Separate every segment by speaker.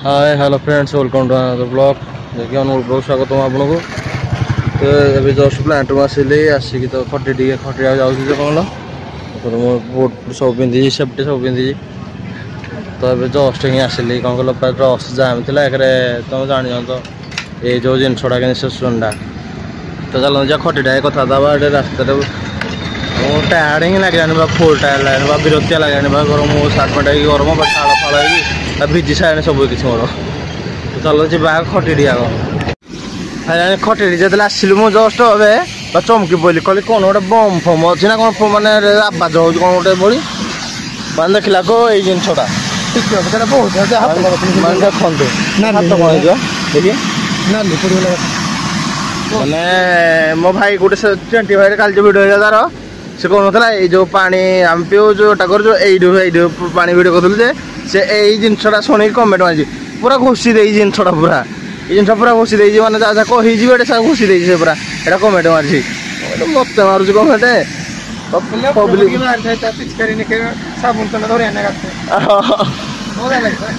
Speaker 1: hi hello friends welcome to another blog देखिए अनुकूल blog स्वागत आपन को तो अभी जस्ट प्लांट में आसिले आसिक तो खटी टे खटिया जाऊँगी कौन मो बोट सब पिंधि सेफ्टी सब पिंधि तो ये जस्ट हिं आसिली कौन कल रस जाम थी एक तुम जान तो ये जो जिनसटा कि सुंडा तो चलो जा खटीटा कथा रास्ता टायर्ड ही लगे फुल टायर्ड लगे विरक्तिया लगे गरम सार्ट पैंट गरम छाड़ फाड़ भिजी सारे सब किसी मोर तो चलो जी खटी आग खटी जो आसलु मु जस्ट ए चमकी पड़ी कहली कौन गोटे बम फम अच्छी ना कौन मैंने आवाज हो कौन गोटे बड़ी मैंने देखला को ये जिनसटा देखिए मैंने मो भाई गोटे 25 काल जो भिडियो तार से कौन था ये जो पानी आम पीऊ जो टाकर जो यू पानी भिड कर से यही जिनसटा शुणी कमेंट मारी पूरा घुषी दे जिनसटा पूरा ये जिन पूरा घुषी दे मैंने जहाँ कही सब घुषी दे पूरा यहाँ कमेंट मारी मत मारूँ कमेंट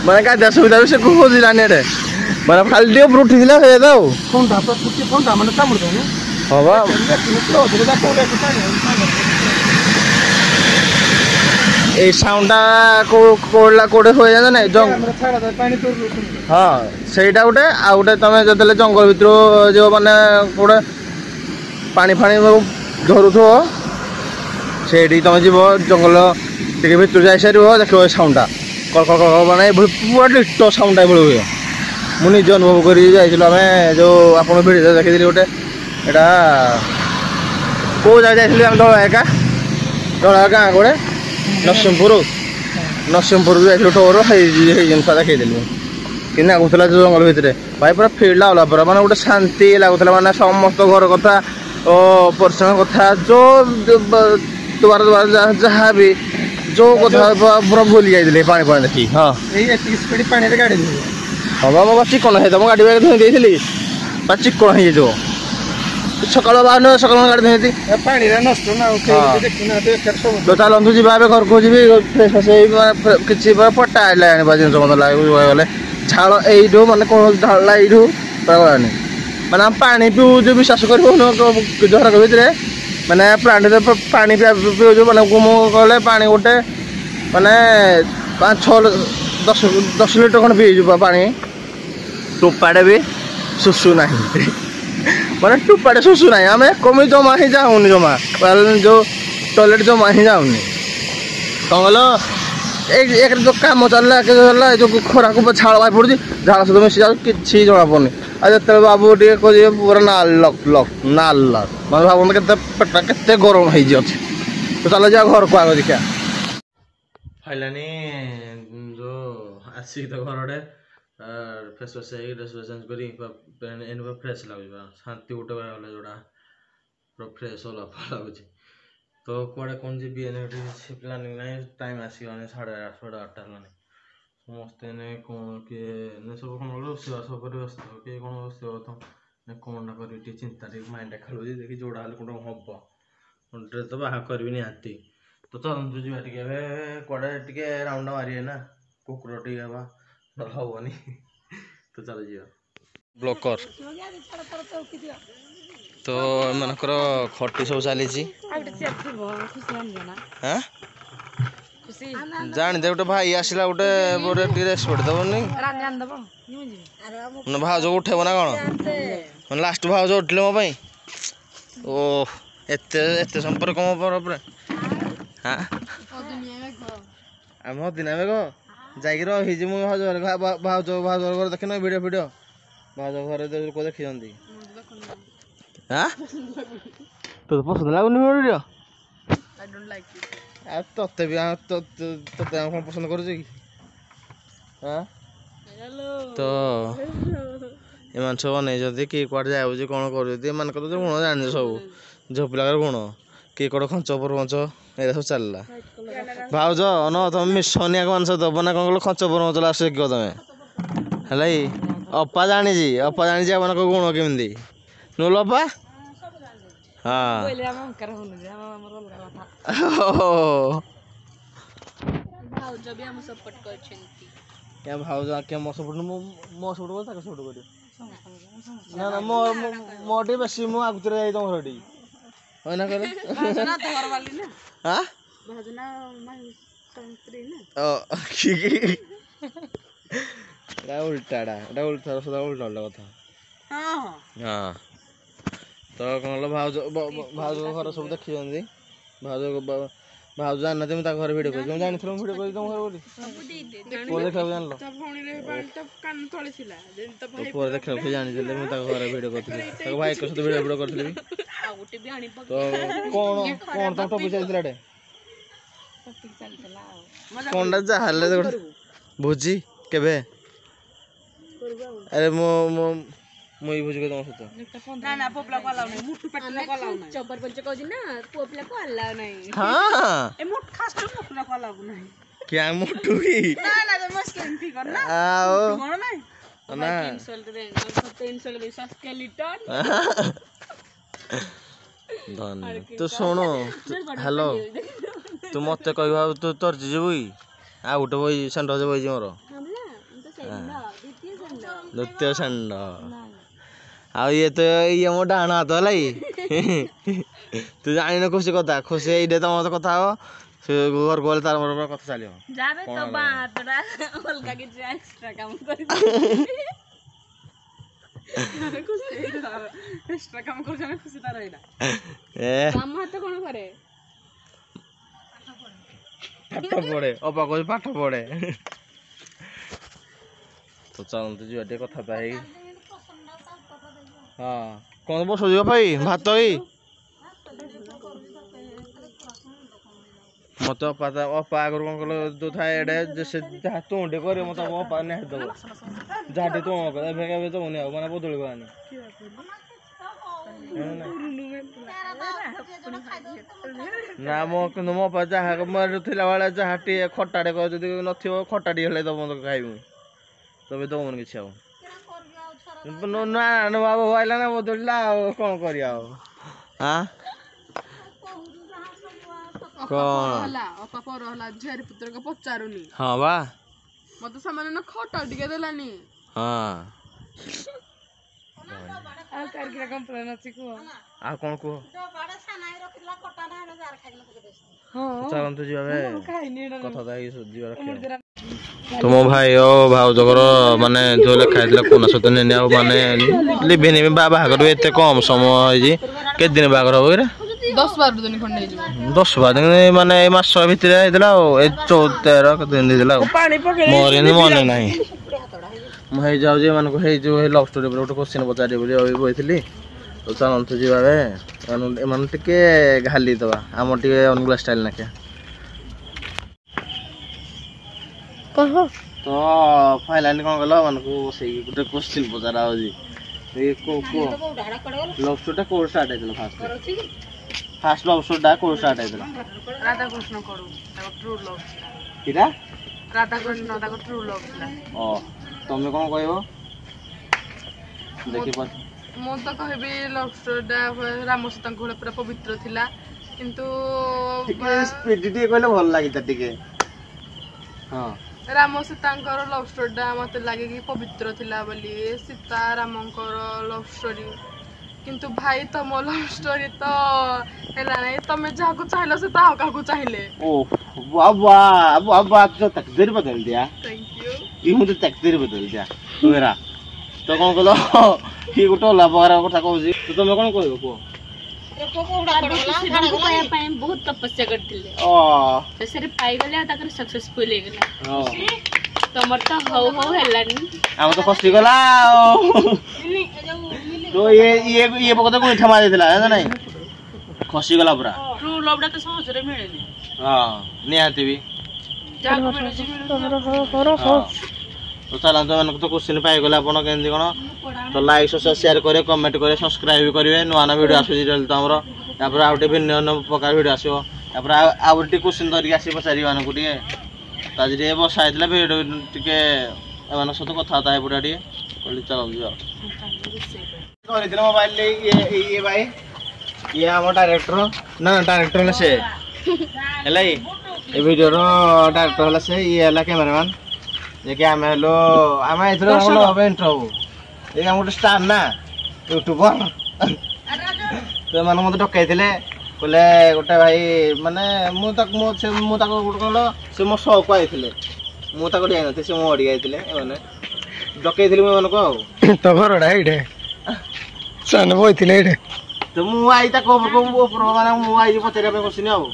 Speaker 1: मैंने क्या सुविधा भी से खोजिलानी एटे मैंने खाली उठी हाँ ये साउंडा कोड़े हुए जाना ना हाँ सहीटा गोटे आ गए तुम जो जंगल भर जो मैंने गोटे पानी फाणी झरू से तुम जीव जंगल टे भर जा सार देख साउंडा कल माने पूरा डिटो साउंडा ये हुए मुझे निज अनुभव कर जो आप भिडियो देखी गोटे यहाँ कौ जगह जाइए धड़ा धड़ा गाँ गोटे नरसिंहपुर जाइए टोर जिनसा देखीदेलु कि लगुला जो जंगल भितर भाई पूरा फिल लगला पूरा माने गोटे शांति लगुला माने समस्त घर कथा और पर्सनल कथा जो दुबार दुबार जहाँ भी जो कथा पूरा भूली जाइए पानी पानी देखी हाँ स्पीड पानी गाड़ी हाँ बाबा चिकन है तुम गाड़ी बैग धोई चिकन हो सकाल बाहर सकाल गाड़ी धोई तो चलतु जी घर को जी किसी पटा आने जिन मतलब लगे झाड़ यू मैंने कौन ढाला यू गलानी मैंने हम पानी पीऊ जो विश्वास कर घर भितर मैंने प्लांट पानी पीऊ मैंने गले पानी गोटे मैंने 5-6-10 लीटर खंड पीजु पानी टोपाटे भी सुसु ना मैंने टोपाटे सुसु ना आम कमी जमा ही जाऊनी जमा जो टॉयलेट जमा ही जाऊनी कौन कल एक जो कम चलला जो खरा को झाड़ बाहर पड़ी झाड़ सहित मिसी जाऊँ कि जना पड़नी आज जो बाबू टे कहे पूरा नाल मैं भाव के पेटा के गरम हो तो चलो जा घर को आग देखा फाइलानी जो आसिक तो घर फेस वाश ड्रेस चेंज कर फ्रेश लगे शांति गोटे गला जोड़ा पूरा फ्रेश लगुच तो कड़े कौन जी प्लानिंग ना टाइम आसगला 8:30 है समस्ते कौन किए सब कौन रोषेबास व्यस्त किए कौन व्यस्त कौन कर चिंता माइंड खेलुँ देखिए जोड़ा कौन हम ड्रेस तो बाहर करी निहाती तो चलतु जी कड़े टे राउंड मारे ना कुकुर टे हेनी तो चल जी ब्लॉकर तो मनकर खटी सब चली जान दे गोटे भाई आसला गोटे रेस्पेक्ट दबनी भाज उठेब ना कौन लास्ट भाज उठिले मो ओ एत संपर्क मो हाँ आम दिन मेघ जाकि रही भाज घर देख न भिडियो फिडियो भाज घर देखी हाँ तो पसंद लगुनि भिडियो ते भी कौन पसंद कर तो एम सब अने किए कड़े जाऊँ कौन कर गुण जाने सब झील पिला गुण किए कौटे खंच परमच ये सब चलला भाज न तुम मिशनिया मानस दब ना कौन खंच परमच लास्ट शिख तुम है अपा जानी मन गुण केमी नुल अपा हाँ क्या भाव क्या मो सपोर्ट मो सपोर्ट कर सपोर्ट कर ना ना मो मोटे बेसी मो आगुतरे जाई तुम घरटी हो ना करे
Speaker 2: भाजना तो घर वाली ना
Speaker 1: हां
Speaker 2: भाजना मां संत्री ना
Speaker 1: ओ रा उल्टाडा उल्टा सदा उल्टा कथा
Speaker 2: हां
Speaker 1: हां तो कौन भाव घर सब देखी भाव भाव जान तुम घर भिड कर जानी भिड कर तुम घर बोली पुआ देखा जान लो पुआ देखा जानी घर भिड कर भाई सहित भिड कर तो कौन कौन तुम टॉपिक चलता कौन जहाँ भोजी केबे अरे मो मुई भोजी तुम सहित
Speaker 2: ना ना पोपला को अलाउ नहीं मुठु पेटला को अलाउ नहीं चबर पंच कहू ना पोपला को अलाउ नहीं
Speaker 1: हां ए
Speaker 2: मुठ खास तो मुठला को अलाउ नहीं
Speaker 1: क्या मुठु ही
Speaker 2: ना ना तो मस्किन थी कर ना
Speaker 1: आओ
Speaker 2: कौन नहीं
Speaker 1: ना
Speaker 2: इंसल्ट दे सब इंसल्ट दे स्केलेटन
Speaker 1: धन तू सुनो हेलो तू मते कहबा तू तोर जीबुई आ उठ बई संड जे बई मोर द्वितीय संड आ ये तो ये मो डाण हाथ हलाई तू जानि न खुशी कथा खुशी एडे त मत कथा हो से घर गोल तार मोर कथा चलियो
Speaker 2: जाबे तो बातरा अलगा के एक्स्ट्रा काम कर खुशी एक्स्ट्रा काम कर जाने खुशी तार एडा ए काम हाथ कोन करे
Speaker 1: पाठ पढ़े अपा को पाठ पढ़े तो चलते जी अटे कथा ताई हां कौन बसो जी भाई भात ही मत अपा आगर कौन कल तो थाए एडे जैसे जहाँ तुंडे करे मत अपा ने दब जहाँ तुम कर तो नहीं माने बदल गानी ना मो किंतु मो पा जहाँ मर थिला वाला जहाँ टी खटाड़े कर जदी नथियो खटाड़ी हेले दब मत खाइबु तबे दमन किछ आउ ना ना बाबू आइला ना बदलला कोन करिया हां कोन
Speaker 2: हला अपा पर हला झेर पुत्र के पचारुनी
Speaker 1: हां बा
Speaker 2: मत सामान्य न खटा टिके देलानी
Speaker 1: हां
Speaker 2: आ करके कंप्लेन अछि को
Speaker 1: आ कोन को
Speaker 2: जो बड़ा सानाई रखिला कटा ना जार खाइला पके देस हां
Speaker 1: चलन तो जीवा बे
Speaker 2: खाइनी
Speaker 1: कथा दाई जीवा रख तुम भाई ओ भाव जगर माने जो लिखा दिला कोना सत ने माने लिबिनी बाबा हागर एते कम समय जी के दिन बागर हो रे
Speaker 2: 10-12 दिन खंडे
Speaker 1: 10-12 दिन माने ए मास भीतर हेदला ए 14 के दिन देला मोर इन मन नाही म हे जाउ जे मानको हे जो हे लव स्टोरी पर ଗୋଟେ क्वेश्चन पचारि बोली अभी बोइथिली तो चलन तो जीवा बे मन टिके घाली दवा हम टिके अनुगुला स्टाइल ना के कहो तो फाइनली कौन गलो मानको सेही गुटे क्वेश्चन पचारा हो जी ए को लव स्टोरी को स्टार्ट हेतला फास्ट लव स्टोरी को स्टार्ट हेतला
Speaker 2: राधा कृष्ण करू ट्रू लव
Speaker 1: किरा
Speaker 2: राधा कृष्ण दा ट्रू लव
Speaker 1: ओ तमे कोन कहबो देखि पर
Speaker 2: मो तो कहबी लव स्टोरी दा राम सीता को पूरा पवित्र थिला किंतु
Speaker 1: स्पीड टी कहले भल लागि त टिके हां
Speaker 2: राम सीतांकर लव स्टोरी दा मते लागे कि पवित्र थिला बोली सीता रामंकर लव स्टोरी किंतु भाई तुम लव स्टोरी तो हैला नै तमे जा को चाहला से ता का को चाहिले
Speaker 1: ओ बाबा बाबा तो तकदीर बदल दिया
Speaker 2: थैंक यू
Speaker 1: ई मुझे तकदीर बदल दिया मेरा तो कोन कलो ही गोटोला बगरा कथा कहू जी तो तमे कोन कहबो को
Speaker 2: बहुत तपस्या करथिले
Speaker 1: ओ
Speaker 2: से पाई गले ताकर सक्सेसफुल हे गेला तमर तो हो हेलानी
Speaker 1: हम तो फसी गला तो ये बकत को इठा मार देला है नहीं खसी गला पूरा
Speaker 2: ट्रू लवडा तो सहज रे मिलेनी
Speaker 1: हां निहाती भी
Speaker 2: जाको मिले जी
Speaker 1: तो चला तो मन तो क्वेश्चन पाई गला अपन केंदी कोन तो लाइक शेयर करे कमेंट करे सब्सक्राइब करिवे नुआ ना वीडियो आसु जल्दी तमरो तापर आउटे भिन्न प्रकार वीडियो आसीबो तापर आउटे क्वेश्चन धरि आसी पचारि माने को टिके ताजरे बसा आइतला वीडियो टिके एमान सतो कथा ताय पुरा टिके कहली चलो जा करिदिन मोबाइल ले ये भाई ये हम डायरेक्टर ना डायरेक्टर ले से हेला ये वीडियो रो डायरेक्टर हला से ये हला कैमरामैन ଯେ କି ଆମେ ହେଲୁ ଆମେ ଏଥିରେ ହବ ଇଣ୍ଟ୍ରୋ ହବୁ ଏ ଆମ ଗୋଟେ ଷ୍ଟାର ନା ୟୁଟ୍ୟୁବର ସେମାନେ ମତେ ଡକେଇଥିଲେ କହିଲେ ଗୋଟେ ଭାଇ ମାନେ ମୁଁ ତାକୁ ଗୋଟେ କହିଲ ସେ ମୋ ସହକୁ ଆଇଥିଲେ ମୁଁ ତାକୁ ଯାଇନଥିଲି ସେ ମୋ ଅଡ଼ିକି ଯାଇଥିଲେ ଏମାନେ ଡକେଇଥିଲି ମୁଁ ଏମାନଙ୍କୁ ଆଉ
Speaker 3: ତୋ ଘରଟା ଏଇଠି ସେମାନେ ବଇଥିଲେ ଏଇଠି
Speaker 1: ତ ମୁଁ ଆଇ ତାକୁ ଉପର ମାନେ ମୁଁ ଆଇଛି ପଚାରିବା ପାଇଁ ବସିନି ଆଉ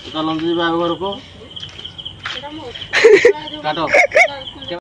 Speaker 1: ଚାଲନ୍ତୁ ଯିବା ଘରକୁ କାଟ